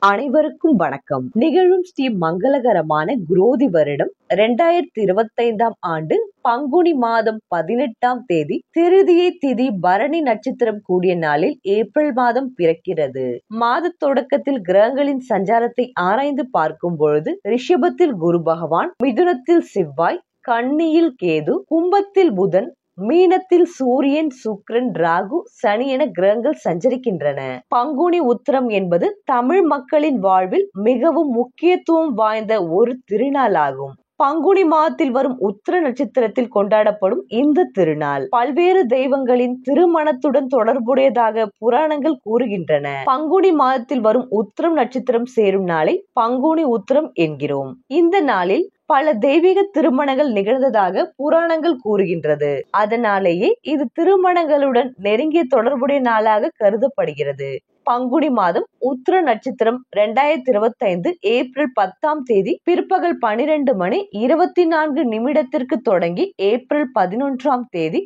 அனைவருக்கும் வணக்கம். நிகழும் ஸ்ரீ மங்களகரமான குரோதி வருடம் 2025 ஆண்டு பங்குனி மாதம் 18ஆம் தேதி திருதியை திதி பரணி நட்சத்திரம் கூடிய நாளில் ஏப்ரல் மாதம் பிறக்கிறது. மாத தொடக்கத்தில் கிரகங்களின் சஞ்சாரத்தை ஆராய்ந்து பார்க்கும் பொழுது ரிஷபத்தில் குரு பகவான், மிதுனத்தில் செவ்வாய், கன்னியில் கேது, கும்பத்தில் புதன், மீனத்தில் சூரியன், சுக்கிரன், ராகு, சனி என கிரகங்கள் சஞ்சரிக்கின்றன. பங்குனி உத்திரம் என்பது தமிழ் மக்களின் வாழ்வில் மிகவும் முக்கியத்துவம் வாய்ந்த ஒரு திருநாளாகும். பங்குனி மாதத்தில் வரும் உத்திர நட்சத்திரத்தில் கொண்டாடப்படும் இந்த திருநாள் பல்வேறு தெய்வங்களின் திருமணத்துடன் தொடர்புடையதாக புராணங்கள் கூறுகின்றன. பங்குனி மாதத்தில் வரும் உத்திரம் நட்சத்திரம் சேரும் நாளை பங்குனி உத்திரம் என்கிறோம். இந்த நாளில் பல தெய்வீக திருமணங்கள் நிகழ்ந்ததாக புராணங்கள் கூறுகின்றது. அதனாலேயே இது திருமணங்களுடன் நெருங்கிய தொடர்புடைய நாளாக கருதப்படுகிறது. பங்குனி மாதம் உத்திர நட்சத்திரம் 2025 ஏப்ரல் 10ஆம் தேதி பிற்பகல் 12:24 தொடங்கி ஏப்ரல் 11ஆம் தேதி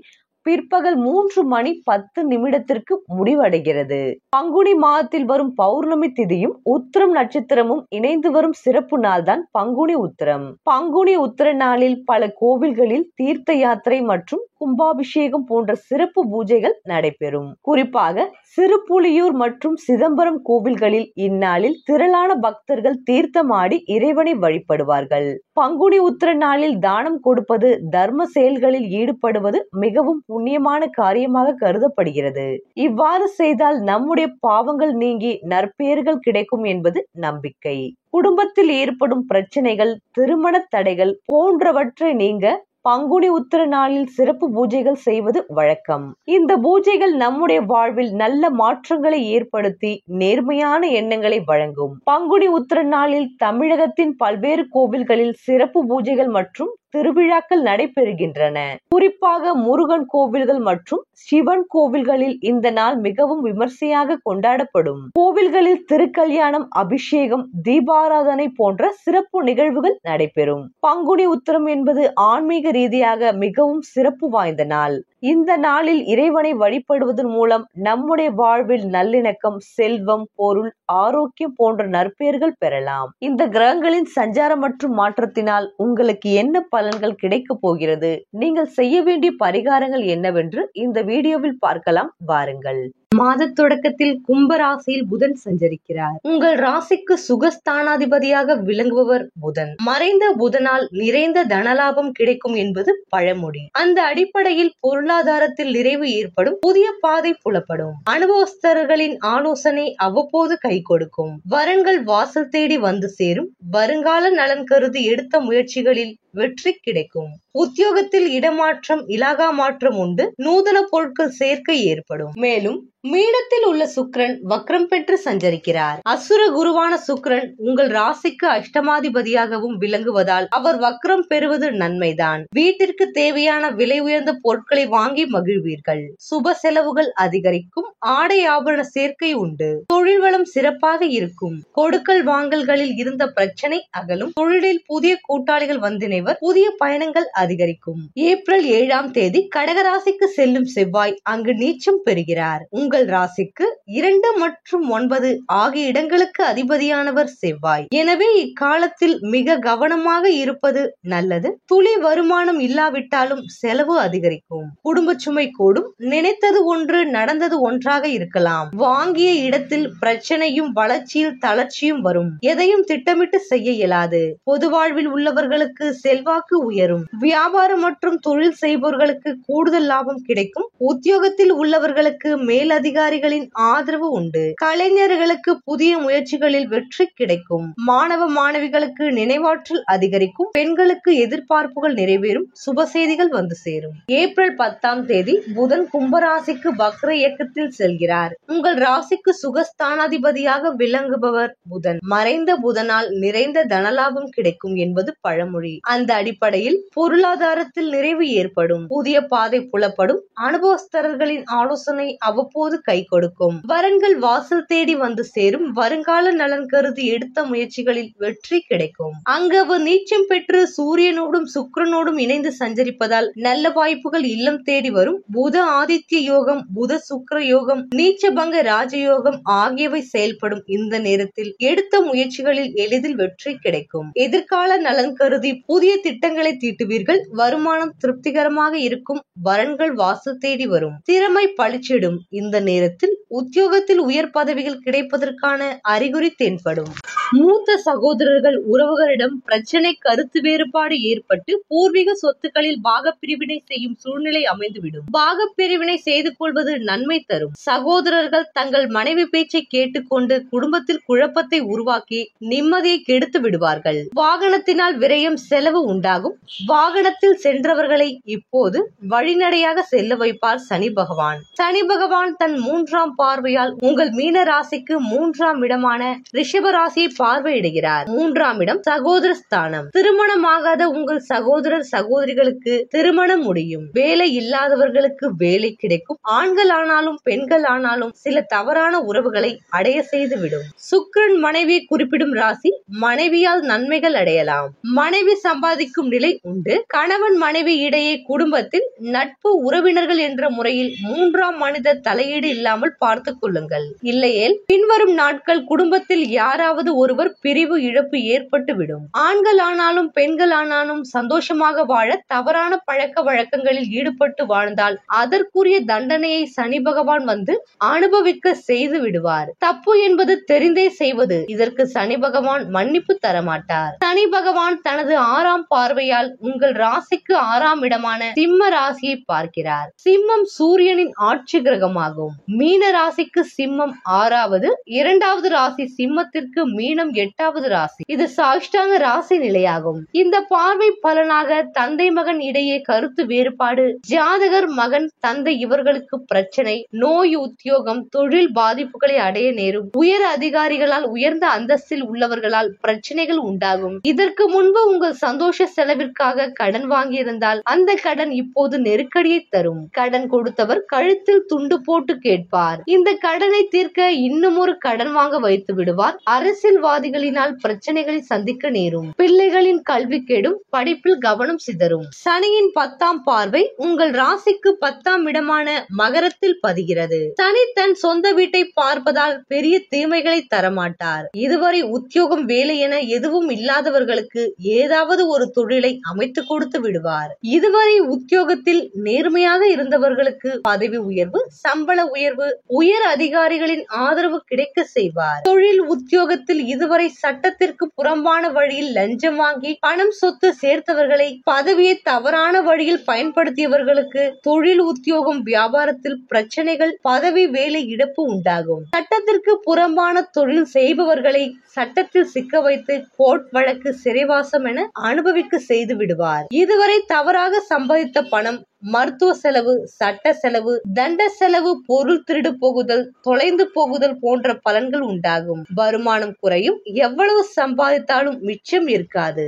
பிற்பகல் 3:10 முடிவடைகிறது. பங்குனி மாதத்தில் வரும் பௌர்ணமி திதியும் உத்திரம் நட்சத்திரமும் இணைந்து வரும் சிறப்பு நாள் தான் பங்குனி உத்திரம். பங்குனி உத்திர நாளில் பல கோவில்களில் தீர்த்த யாத்திரை மற்றும் கும்பாபிஷேகம் போன்ற சிறப்பு பூஜைகள் நடைபெறும். குறிப்பாக சிறுபுலியூர் மற்றும் சிதம்பரம் கோவில்களில் இந்நாளில் திரளான பக்தர்கள் தீர்த்தமாடி இறைவனை வழிபடுவார்கள். பங்குனி உத்திர நாளில் தானம் கொடுப்பது, தர்ம செயல்களில் ஈடுபடுவது மிகவும் புண்ணியமான காரியமாக கருதப்படுகிறது. இவ்வாறு செய்தால் நம்முடைய பாவங்கள் நீங்கி நற்பெயர்கள் கிடைக்கும் என்பது நம்பிக்கை. குடும்பத்தில் ஏற்படும் பிரச்சனைகள், திருமண தடைகள் போன்றவற்றை நீங்க பங்குனி உத்திர நாளில் சிறப்பு பூஜைகள் செய்வது வழக்கம். இந்த பூஜைகள் நம்முடைய வாழ்வில் நல்ல மாற்றங்களை ஏற்படுத்தி நேர்மையான எண்ணங்களை வழங்கும். பங்குனி உத்திர நாளில் தமிழகத்தின் பல்வேறு கோவில்களில் சிறப்பு பூஜைகள் மற்றும் திருவிழாக்கள் நடைபெறுகின்றன. குறிப்பாக முருகன் கோவில்கள் மற்றும் சிவன் கோவில்களில் இந்த நாள் மிகவும் விமர்சையாக கொண்டாடப்படும். கோவில்களில் திருக்கல்யாணம், அபிஷேகம், தீபாராதனை போன்ற சிறப்பு நிகழ்வுகள் நடைபெறும். பங்குனி உத்திரம் என்பது ஆன்மீக ரீதியாக மிகவும் சிறப்பு வாய்ந்த நாள். இந்த நாளில் இறைவனை வழிபடுவதன் மூலம் நம்முடைய வாழ்வில் நல்லிணக்கம், செல்வம், பொருள், ஆரோக்கியம் போன்ற நற்பெயர்கள் பெறலாம். இந்த கிரகங்களின் சஞ்சாரம் மற்றும் மாற்றத்தினால் உங்களுக்கு என்ன பலன்கள் கிடைக்க போகிறது, நீங்கள் செய்ய வேண்டிய பரிகாரங்கள் என்னவென்று இந்த வீடியோவில் பார்க்கலாம். வாருங்கள். மாத தொடக்கத்தில் கும்ப ராசியில் புதன் சஞ்சரிக்கிறார். உங்கள் ராசிக்கு சுகஸ்தானாதிபதியாக விளங்குபவர் புதன். மறைந்த புதனால் நிறைந்த தனலாபம் கிடைக்கும் என்பது பழமொழி. அந்த அடிப்படையில் பொருளாதாரத்தில் நிறைவு ஏற்படும், புதிய பாதை புலப்படும். அனுபவஸ்தர்களின் ஆலோசனை அவ்வப்போது கை கொடுக்கும். வரன்கள் வாசல் தேடி வந்து சேரும். வருங்கால நலன் கருதி எடுத்த முயற்சிகளில் வெற்றி கிடைக்கும். உத்தியோகத்தில் இடமாற்றம், இலாகா மாற்றம் உண்டு. நூதன பொருட்கள் சேர்க்கை ஏற்படும். மேலும் மீனத்தில் உள்ள சுக்கிரன் வக்ரம் பெற்று சஞ்சரிக்கிறார். அசுர குருவான சுக்கிரன் உங்கள் ராசிக்கு அஷ்டமாதிபதியாகவும் விளங்குவதால் அவர் வக்ரம் பெறுவது நன்மைதான். வீட்டிற்கு தேவையான விலை உயர்ந்த பொருட்களை வாங்கி மகிழ்வீர்கள். சுப செலவுகள் அதிகரிக்கும். ஆடை ஆபரண சேர்க்கை உண்டு. தொழில் வளம் சிறப்பாக இருக்கும். கொடுக்கல் வாங்கல்களில் இருந்த பிரச்சனை அகலும். தொழிலில் புதிய கூட்டாளிகள் வந்திணைவர். புதிய பயணங்கள் அதிகரிக்கும். ஏப்ரல் 7ஆம் தேதி கடகராசிக்கு செல்லும் செவ்வாய் அங்கு நீச்சம் பெறுகிறார். உங்கள் ராசிக்கு 2 மற்றும் 9 ஆகிய இடங்களுக்கு அதிபதியானவர் செவ்வாய். எனவே இக்காலத்தில் மிக கவனமாக இருப்பது நல்லது. துளி வருமானம் இல்லாவிட்டாலும் செலவு அதிகரிக்கும். குடும்ப சுமை கூடும். நினைத்தது ஒன்று, நடந்தது ஒன்றாக இருக்கலாம். வாங்கிய இடத்தில் பிரச்சனையும் வளர்ச்சியில் தளர்ச்சியும் வரும். எதையும் திட்டமிட்டு செய்ய இயலாது. பொது வாழ்வில் உள்ளவர்களுக்கு செல்வாக்கு உயரும். வியாபாரம் மற்றும் தொழில் செய்பவர்களுக்கு கூடுதல் லாபம் கிடைக்கும். உத்தியோகத்தில் உள்ளவர்களுக்கு மேலதிகாரிகளின் ஆதரவு உண்டு. கலைஞர்களுக்கு புதிய முயற்சிகளில் வெற்றி கிடைக்கும். மாணவ மாணவிகளுக்கு நினைவாற்றல் அதிகரிக்கும். பெண்களுக்கு எதிர்பார்ப்புகள் நிறைவேறும். சுப செய்திகள் வந்து சேரும். ஏப்ரல் 10ஆம் தேதி புதன் கும்பராசிக்கு வக்ர இயக்கத்தில் செல்கிறார். உங்கள் ராசிக்கு சுகஸ்தானாதிபதியாக விளங்குபவர் புதன். மறைந்த புதனால் நிறைந்த தனலாபம் கிடைக்கும் என்பது பழமொழி. அந்த அடிப்படையில் பொருளாதாரத்தில் நிறைவு ஏற்படும். புதிய பாதை புலப்படும். அனுபவஸ்தரர்களின் ஆலோசனை அவ்வப்போது கை கொடுக்கும். வரன்கள் வாசல் தேடி வந்து சேரும். வருங்கால நலன் கருதி எடுத்த முயற்சிகளில் வெற்றி கிடைக்கும். அங்கு அவர் நீச்சம் பெற்று சூரியனோடும் சுக்கிரனோடும் இணைந்து சஞ்சரிப்பதால் நல்ல வாய்ப்புகள் இல்லம் தேடி வரும். புத ஆதித்ய யோகம், புத சுக்கிர யோகம், நீச்சபங்க ராஜயோகம் ஆகியவை செயல்படும். இந்த நேரத்தில் எடுத்த முயற்சிகளில் எளிதில் வெற்றி கிடைக்கும். எதிர்கால நலன் கருதி புதிய திட்டங்களை தீட்டுவீர்கள். வருமானம் திருப்திகரமாக இருக்கும். வரன்கள் வாசல் தேடி வரும். திறமை பளிச்சிடும். இந்த நேரத்தில் உத்தியோகத்தில் உயர் பதவிகள் கிடைப்பதற்கான அறிகுறி தென்படும். மூத்த சகோதரர்கள் உறவுகளிடம் பிரச்சனை, கருத்து வேறுபாடு ஏற்பட்டு பூர்வீக சொத்துக்களில் பாகப்பிரிவினை செய்யும் சூழ்நிலை அமைந்துவிடும். பாகப்பிரிவினை செய்து கொள்வது நன்மை தரும். சகோதரர்கள் தங்கள் மனைவி பேச்சை கேட்டுக்கொண்டு குடும்பத்தில் குழப்பத்தை உருவாக்கி நிம்மதியை கெடுத்து விடுவார்கள். வாகனத்தினால் விரயம், செலவு உண்டாகும். வாகனத்தில் சென்றவர்களை இப்போது வழிநடையாக செல்ல வைப்பார் சனி பகவான். சனி பகவான் தன் 3ஆம் பார்வையால் உங்கள் மீன ராசிக்கு 3ஆம் இடமான ரிஷப ராசியை பார்வையிடுகிறார். 3ஆம் இடம் சகோதர ஸ்தானம். திருமணமாகாத உங்கள் சகோதரர் சகோதரிகளுக்கு திருமணம் முடியும். வேலை இல்லாதவர்களுக்கு வேலை கிடைக்கும். ஆண்கள் ஆனாலும் பெண்கள் ஆனாலும் சில தவறான உறவுகளை அடைய செய்துவிடும். சுக்கிரன் மனைவியை குறிப்பிடும் ராசி. மனைவியால் நன்மைகள் அடையலாம். மனைவி சம்பாதிக்கும் நிலை உண்டு. கணவன் மனைவி இடையே குடும்பத்தில் நட்பு, உறவினர்கள் என்ற முறையில் 3ஆம் மனிதர் தலையீடு இல்லாமல் பார்த்துக் கொள்ளுங்கள். இல்லையேல் பின்வரும் நாட்கள் குடும்பத்தில் யாராவது ஒருவர் பிரிவு, இழப்பு ஏற்பட்டு விடும். ஆண்கள் ஆனாலும் பெண்கள் ஆனாலும் சந்தோஷமாக வாழ தவறான பழக்க வழக்கங்களில் ஈடுபட்டு வாழ்ந்தால் அதற்குரிய தண்டனையை சனி பகவான் வந்து அனுபவிக்க செய்து விடுவார். தப்பு என்பது தெரிந்தே செய்வது. இதற்கு சனி பகவான் மன்னிப்பு தரமாட்டார். சனி பகவான் தனது 6ஆம் பார்வையால் உங்கள் ராசிக்கு 6ஆம் இடமான சிம்ம ராசியை பார்க்கிறார். சிம்மம் சூரியனின் ஆட்சி கிரகமாகும். மீன ராசிக்கு சிம்மம் 6வது, 2வது ராசி சிம்மத்திற்கு மீனம் 8வது ராசி. இது சாஷ்டாங்க ராசி நிலையாகும். இந்த பார்வை பலனாக தந்தை மகன் இடையே கருத்து வேறுபாடு, ஜாதகர் மகன் தந்தை இவர்களுக்கு பிரச்சனை, நோய், உத்தியோகம், தொழில் பாதிப்புகளை அடைய நேரும். உயர் அதிகாரிகளால், உயர்ந்த அந்தஸ்தில் உள்ளவர்களால் பிரச்சனைகள் உண்டாகும். இதற்கு முன்பு உங்கள் சந்தோஷ செலவிற்காக கடன் வாங்கியிருந்தால் அந்த கடன் இப்போது நெருக்கடியை தரும். கடன் கொடுத்தவர் கழுத்தில் துண்டு போட்டு கேட்பார். இந்த கடனை தீர்க்க இன்னும் ஒரு கடன் வாங்க வைத்து விடுவார். அரசியல்வாதிகளினால் பிரச்சனைகளை சந்திக்க நேரும். பிள்ளைகளின் கல்வி கெடும். படிப்பில் கவனம் சிதறும். சனியின் 10ஆம் பார்வை உங்கள் ராசிக்கு 10ஆம் இடமான மகரத்தில் பதிகிறது. சனி தன் சொந்த வீட்டை பார்ப்பதால் பெரிய தீமைகளை தரமாட்டார். இதுவரை உத்தியோகம், வேலை என எதுவும் இல்லாதவர்களுக்கு ஏதாவது ஒரு தொழிலை அமைத்து கொடுத்து விடுவார். இதுவரை உத்தியோகத்தில் நேர்மையாக இருந்தவர்களுக்கு பதவி உயர்வு, சம்பள உயர்வு, உயர் அதிகாரிகளின் ஆதரவு கிடைக்க செய்வார். தொழில், உத்தியோகத்தில் இதுவரை சட்டத்திற்கு புறம்பான வழியில் லஞ்சம் வாங்கி பணம், சொத்து சேர்த்தவர்களை, பதவியை தவறான வழியில் பயன்படுத்தியவர்களுக்கு தொழில், உத்தியோகம், வியாபாரத்தில் பிரச்சனைகள், பதவி, வேலை இழப்பு உண்டாகும். சட்டத்திற்கு புறம்பான தொழில் செய்பவர்களை சட்டத்தில் சிக்க வைத்து கோர்ட் வழக்கு, சிறைவாசம் என அனுபவிக்க செய்து விடுவார். இதுவரை தவறாக சம்பாதித்த பணம், மருத்துவ செலவு, சட்ட செலவு, தண்ட செலவு, பொருள் திருடு போகுதல், தொலைந்து போகுதல் போன்ற பலன்கள் உண்டாகும். வருமானம் குறையும். எவ்வளவு சம்பாதித்தாலும் மிச்சம் இருக்காது.